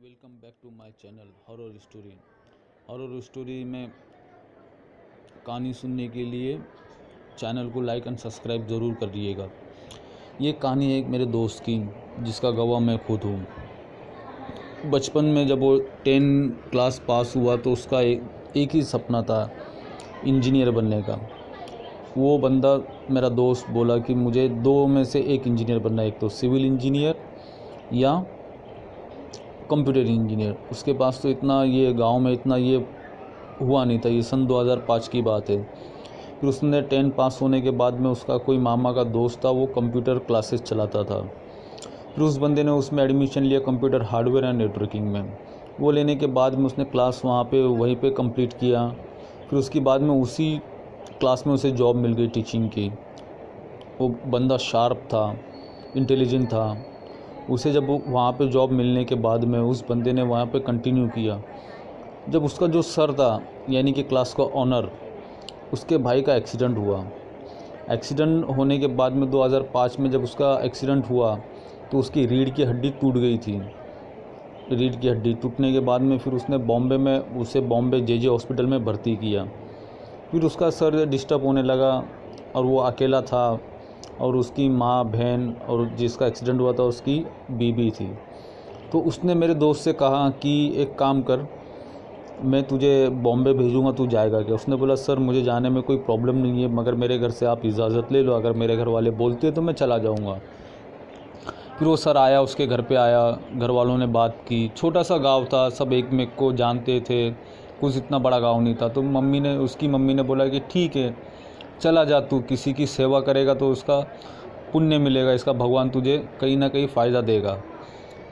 Welcome back to my channel horror story. Horror story में कहानी सुनने के लिए चैनल को लाइक एंड सब्सक्राइब ज़रूर करिएगा। ये कहानी है एक मेरे दोस्त की, जिसका गवाह मैं खुद हूँ। बचपन में जब वो 10 क्लास पास हुआ तो उसका एक ही सपना था, इंजीनियर बनने का। वो बंदा मेरा दोस्त बोला कि मुझे दो में से एक इंजीनियर बनना है, एक तो सिविल इंजीनियर या कंप्यूटर इंजीनियर। उसके पास तो इतना ये गांव में इतना ये हुआ नहीं था, ये सन 2005 की बात है। फिर उसने 10 पास होने के बाद में उसका कोई मामा का दोस्त था, वो कंप्यूटर क्लासेस चलाता था। फिर उस बंदे ने उसमें एडमिशन लिया कंप्यूटर हार्डवेयर एंड नेटवर्किंग में। वो लेने के बाद में उसने क्लास वहीं पे कंप्लीट किया। फिर उसके बाद में उसी क्लास में उसे जॉब मिल गई टीचिंग की। वो बंदा शार्प था, इंटेलिजेंट था। उसे जब वहाँ पे जॉब मिलने के बाद में उस बंदे ने वहाँ पे कंटिन्यू किया। जब उसका जो सर था, यानी कि क्लास का ऑनर, उसके भाई का एक्सीडेंट हुआ। एक्सीडेंट होने के बाद में 2005 में जब उसका एक्सीडेंट हुआ तो उसकी रीढ़ की हड्डी टूट गई थी। रीढ़ की हड्डी टूटने के बाद में फिर उसने बॉम्बे जे हॉस्पिटल में भर्ती किया। फिर उसका सर डिस्टर्ब होने लगा और वो अकेला था, और उसकी माँ, बहन और जिसका एक्सीडेंट हुआ था उसकी बीबी थी। तो उसने मेरे दोस्त से कहा कि एक काम कर, मैं तुझे बॉम्बे भेजूँगा, तू जाएगा क्या? उसने बोला सर मुझे जाने में कोई प्रॉब्लम नहीं है, मगर मेरे घर से आप इजाज़त ले लो, अगर मेरे घर वाले बोलते तो मैं चला जाऊँगा। फिर वो सर आया, उसके घर पे आया, घर वालों ने बात की। छोटा सा गांव था, सब एक में को जानते थे, कुछ इतना बड़ा गांव नहीं था। तो उसकी मम्मी ने बोला कि ठीक है चला जा, तू किसी की सेवा करेगा तो उसका पुण्य मिलेगा, इसका भगवान तुझे कहीं ना कहीं फ़ायदा देगा।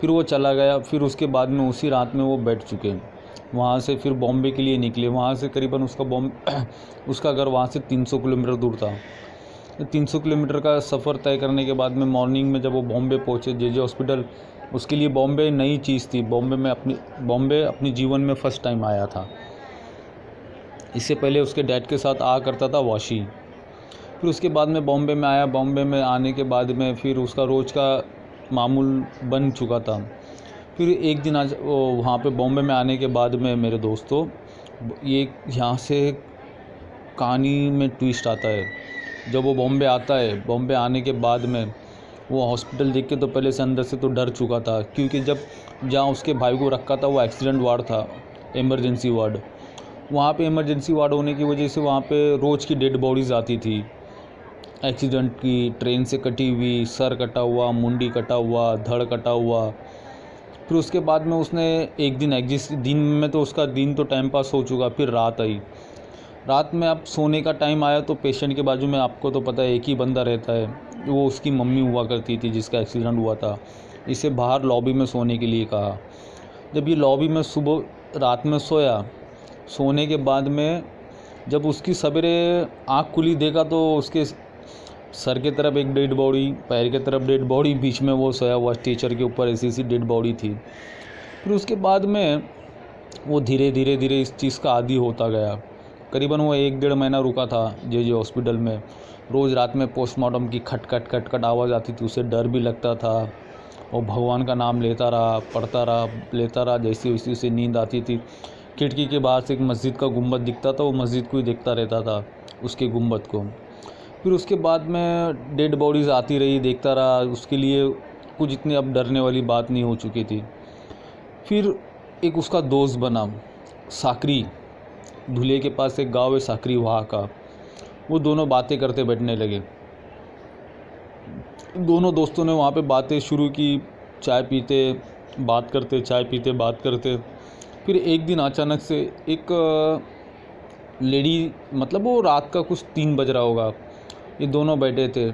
फिर वो चला गया। फिर उसके बाद में उसी रात में वो बैठ चुके। वहाँ से फिर बॉम्बे के लिए निकले। वहाँ से करीबन उसका घर वहाँ से 300 किलोमीटर दूर था। 300 किलोमीटर का सफ़र तय करने के बाद में मॉर्निंग में जब वो बॉम्बे पहुँचे जे हॉस्पिटल, उसके लिए बॉम्बे नई चीज़ थी। बॉम्बे अपनी जीवन में फ़र्स्ट टाइम आया था। इससे पहले उसके डैड के साथ आया करता था वाशी। फिर उसके बाद में बॉम्बे में आया। बॉम्बे में आने के बाद में फिर उसका रोज़ का मामूल बन चुका था। फिर एक दिन आज वहाँ पे बॉम्बे में आने के बाद में मेरे दोस्तों, ये यहाँ से कहानी में ट्विस्ट आता है। जब वो बॉम्बे आता है, बॉम्बे आने के बाद में वो हॉस्पिटल देख के तो पहले से अंदर से तो डर चुका था, क्योंकि जहाँ उसके भाई को रखा था वो एक्सीडेंट वार्ड था, इमरजेंसी वार्ड। वहाँ पे इमरजेंसी वार्ड होने की वजह से वहाँ पे रोज़ की डेड बॉडीज़ आती थी एक्सीडेंट की, ट्रेन से कटी हुई, सर कटा हुआ, मुंडी कटा हुआ, धड़ कटा हुआ। फिर उसके बाद में उसने एक दिन में तो उसका दिन तो टाइम पास हो चुका। फिर रात आई। रात में अब सोने का टाइम आया तो पेशेंट के बाजू में, आपको तो पता है, एक ही बंदा रहता है, वो उसकी मम्मी हुआ करती थी जिसका एक्सीडेंट हुआ था। इसे बाहर लॉबी में सोने के लिए कहा। जब ये लॉबी में रात में सोया, सोने के बाद में जब उसकी सवेरे आँख खुली, देखा तो उसके सर के तरफ एक डेड बॉडी, पैर के तरफ डेड बॉडी, बीच में वो सोया हुआ स्ट्रेचर के ऊपर ऐसी डेड बॉडी थी। फिर उसके बाद में वो धीरे धीरे इस चीज़ का आदी होता गया। करीबन वो 1-1.5 महीना रुका था जे हॉस्पिटल में। रोज़ रात में पोस्टमार्टम की खट खट आवाज़ आती थी, उसे डर भी लगता था। और भगवान का नाम लेता रहा, पढ़ता रहा, लेता रहा। जैसे वैसे उसे नींद आती थी। खिड़की के बाहर से एक मस्जिद का गुंबद दिखता था, वो मस्जिद को ही देखता रहता था, उसके गुंबद को। फिर उसके बाद में डेड बॉडीज़ आती रही, देखता रहा। उसके लिए कुछ इतनी अब डरने वाली बात नहीं हो चुकी थी। फिर एक उसका दोस्त बना, साकरी। धुले के पास एक गांव है साकरी, वहाँ का। वो दोनों बातें करते बैठने लगे। दोनों दोस्तों ने वहाँ पे बातें शुरू की, चाय पीते बात करते, चाय पीते बात करते। फिर एक दिन अचानक से एक लेडी, मतलब वो रात का कुछ 3 बज रहा होगा, ये दोनों बैठे थे।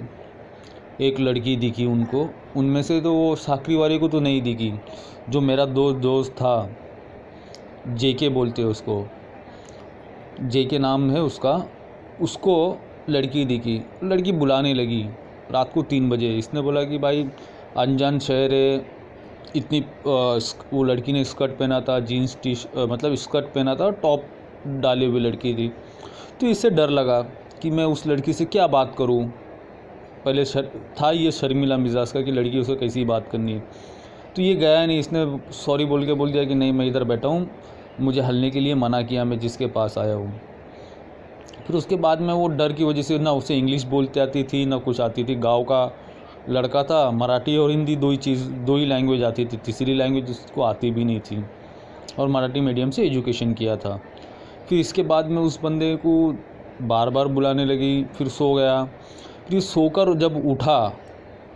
एक लड़की दिखी उनको। उनमें से तो वो साकरी वाले को तो नहीं दिखी, जो मेरा दोस्त था, जेके बोलते हैं उसको, जेके नाम है उसको लड़की दिखी। लड़की बुलाने लगी रात को 3 बजे। इसने बोला कि भाई अनजान शहर है, इतनी वो लड़की ने स्कर्ट पहना था, जीन्स मतलब स्कर्ट पहना था, टॉप डाले हुए लड़की थी। तो इससे डर लगा कि मैं उस लड़की से क्या बात करूं। पहले था ये शर्मिला मिजाज का कि लड़की उसे कैसी बात करनी है। तो ये गया नहीं, इसने सॉरी बोल के बोल दिया कि नहीं मैं इधर बैठा हूँ, मुझे हलने के लिए मना किया मैं जिसके पास आया हूँ। फिर उसके बाद में वो डर की वजह से ना उसे इंग्लिश बोलते आती थी ना कुछ आती थी। गांव का लड़का था, मराठी और हिंदी दो ही लैंग्वेज आती थी, तीसरी लैंग्वेज उसको आती भी नहीं थी, और मराठी मीडियम से एजुकेशन किया था। फिर इसके बाद में उस बंदे को बार बार बुलाने लगी, फिर सो गया। फिर सोकर जब उठा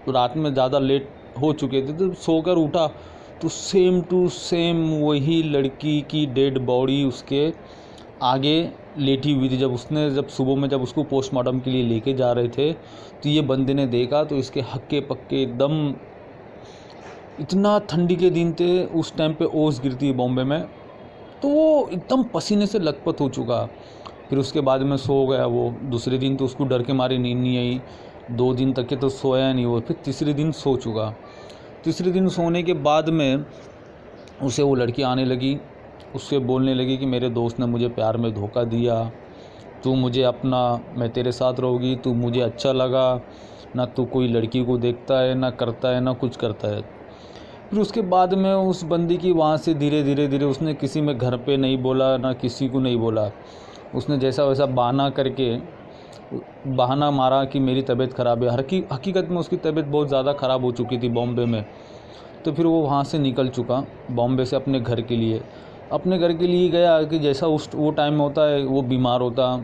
तो रात में ज़्यादा लेट हो चुके थे, तो सोकर उठा तो सेम टू सेम वही लड़की की डेड बॉडी उसके आगे लेटी हुई थी। जब सुबह में जब उसको पोस्टमार्टम के लिए लेके जा रहे थे तो ये बंदे ने देखा, तो इसके हक्के पक्के एकदम, इतना ठंडी के दिन थे उस टाइम पे, ओस गिरती है बॉम्बे में, तो वो एकदम पसीने से लथपथ हो चुका। फिर उसके बाद में सो गया वो। दूसरे दिन तो उसको डर के मारे नींद नहीं आई, 2 दिन तक के तो सोया नहीं वो। फिर तीसरे दिन सो चुका। तीसरे दिन सोने के बाद में उसे वो लड़की आने लगी, उससे बोलने लगी कि मेरे दोस्त ने मुझे प्यार में धोखा दिया, तू मुझे अपना, मैं तेरे साथ रहूँगी, तू मुझे अच्छा लगा ना, तू कोई लड़की को देखता है ना करता है ना कुछ करता है। फिर उसके बाद में उस बंदी की वहाँ से धीरे धीरे उसने किसी में घर पे नहीं बोला ना किसी को नहीं बोला, उसने जैसा वैसा बहाना मारा कि मेरी तबीयत ख़राब है। हकीकत में उसकी तबीयत बहुत ज़्यादा ख़राब हो चुकी थी बॉम्बे में। तो फिर वो वहाँ से निकल चुका बॉम्बे से अपने घर के लिए गया कि जैसा वो टाइम में होता है, वो बीमार होता,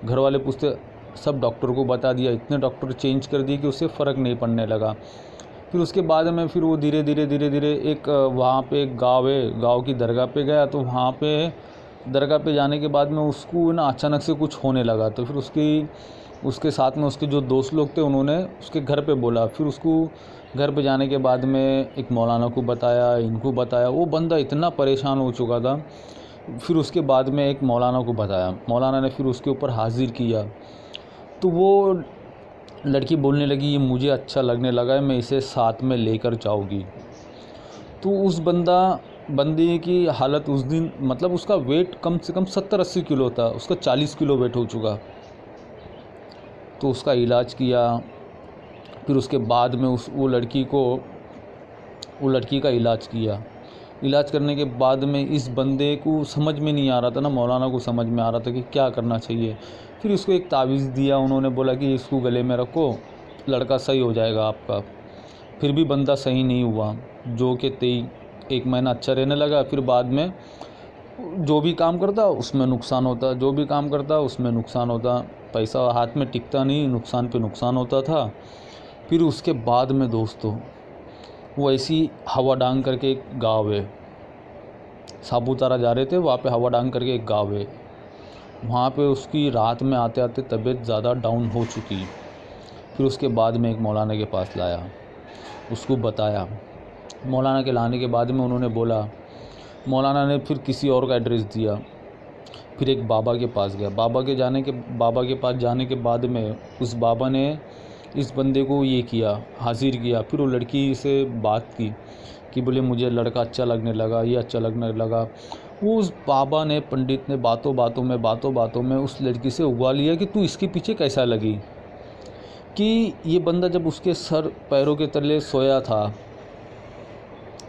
घर वाले पूछते, सब डॉक्टर को बता दिया, इतने डॉक्टर चेंज कर दिए कि उससे फ़र्क नहीं पड़ने लगा। फिर उसके बाद में फिर वो धीरे धीरे एक वहाँ पे एक गाँव है, गाँव की दरगाह पे गया। तो वहाँ पे दरगाह पे जाने के बाद में उसको ना अचानक से कुछ होने लगा। तो फिर उसके साथ में उसके जो दोस्त लोग थे उन्होंने उसके घर पे बोला। फिर उसको घर पे जाने के बाद में एक मौलाना को बताया, इनको बताया। वो बंदा इतना परेशान हो चुका था। फिर उसके बाद में एक मौलाना को बताया, मौलाना ने फिर उसके ऊपर हाजिर किया। तो वो लड़की बोलने लगी, ये मुझे अच्छा लगने लगा है, मैं इसे साथ में लेकर जाऊँगी। तो उस बंदे की हालत उस दिन, मतलब उसका वेट कम से कम 70-80 किलो था, उसका 40 किलो वेट हो चुका। तो उसका इलाज किया। फिर उसके बाद में वो लड़की का इलाज किया। इलाज करने के बाद में इस बंदे को समझ में नहीं आ रहा था ना, मौलाना को समझ में आ रहा था कि क्या करना चाहिए। फिर उसको एक तावीज़ दिया, उन्होंने बोला कि इसको गले में रखो, लड़का सही हो जाएगा आपका। फिर भी बंदा सही नहीं हुआ, जो कि 1 महीना अच्छा रहने लगा। फिर बाद में जो भी काम करता उसमें नुकसान होता, पैसा हाथ में टिकता नहीं, नुकसान पे नुकसान होता था। फिर उसके बाद में दोस्तों, वो ऐसी हवा डांग करके एक गाँव है, सापुतारा जा रहे थे, वहाँ पे हवा डांग करके एक गाँव है, वहाँ पे उसकी रात में आते आते तबीयत ज़्यादा डाउन हो चुकी। फिर उसके बाद में एक मौलाना के पास लाया, उसको बताया। मौलाना के लाने के बाद में उन्होंने बोला, मौलाना ने फिर किसी और का एड्रेस दिया। फिर एक बाबा के पास गया। बाबा के पास जाने के बाद में उस बाबा ने इस बंदे को हाजिर किया। फिर वो लड़की से बात की कि बोले मुझे लड़का अच्छा लगने लगा, ये अच्छा लगने लगा। वो उस बाबा ने, पंडित ने बातों बातों में उस लड़की से उगवा लिया कि तू इसके पीछे कैसा लगी। कि ये बंदा जब उसके सर पैरों के तले सोया था,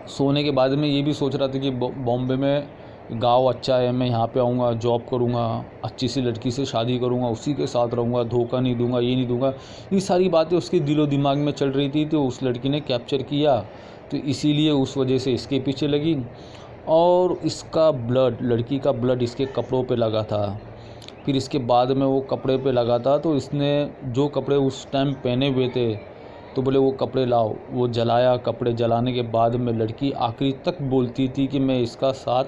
सोने के बाद में ये भी सोच रहा था कि बॉम्बे में गांव अच्छा है, मैं यहाँ पे आऊँगा, जॉब करूँगा, अच्छी सी लड़की से शादी करूँगा, उसी के साथ रहूँगा, धोखा नहीं दूँगा, ये नहीं दूँगा। ये सारी बातें उसके दिलो दिमाग में चल रही थी। तो उस लड़की ने कैप्चर किया, तो इसीलिए उस वजह से इसके पीछे लगी। और इसका ब्लड, लड़की का ब्लड इसके कपड़ों पे लगा था। फिर इसके बाद में वो कपड़े पे लगा था, तो इसने जो कपड़े उस टाइम पहने हुए थे, तो बोले वो कपड़े लाओ। वो जलाया। कपड़े जलाने के बाद में लड़की आखिरी तक बोलती थी कि मैं इसका साथ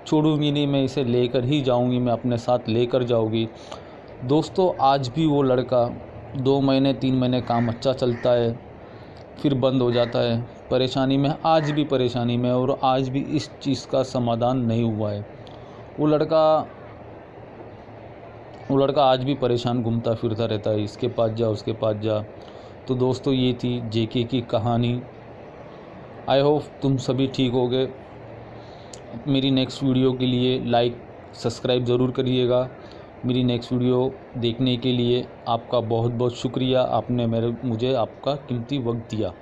छोड़ूंगी नहीं, मैं इसे लेकर ही जाऊंगी, मैं अपने साथ लेकर जाऊंगी। दोस्तों, आज भी वो लड़का 2 महीने 3 महीने काम अच्छा चलता है, फिर बंद हो जाता है। परेशानी में, आज भी परेशानी में, और आज भी इस चीज़ का समाधान नहीं हुआ है। वो लड़का आज भी परेशान घूमता फिरता रहता है, इसके पास जा उसके पास जा। तो दोस्तों, ये थी जेके की कहानी। आई होप तुम सभी ठीक हो गए। मेरी नेक्स्ट वीडियो के लिए लाइक सब्सक्राइब ज़रूर करिएगा। मेरी नेक्स्ट वीडियो देखने के लिए आपका बहुत बहुत शुक्रिया। आपने मुझे आपका कीमती वक्त दिया।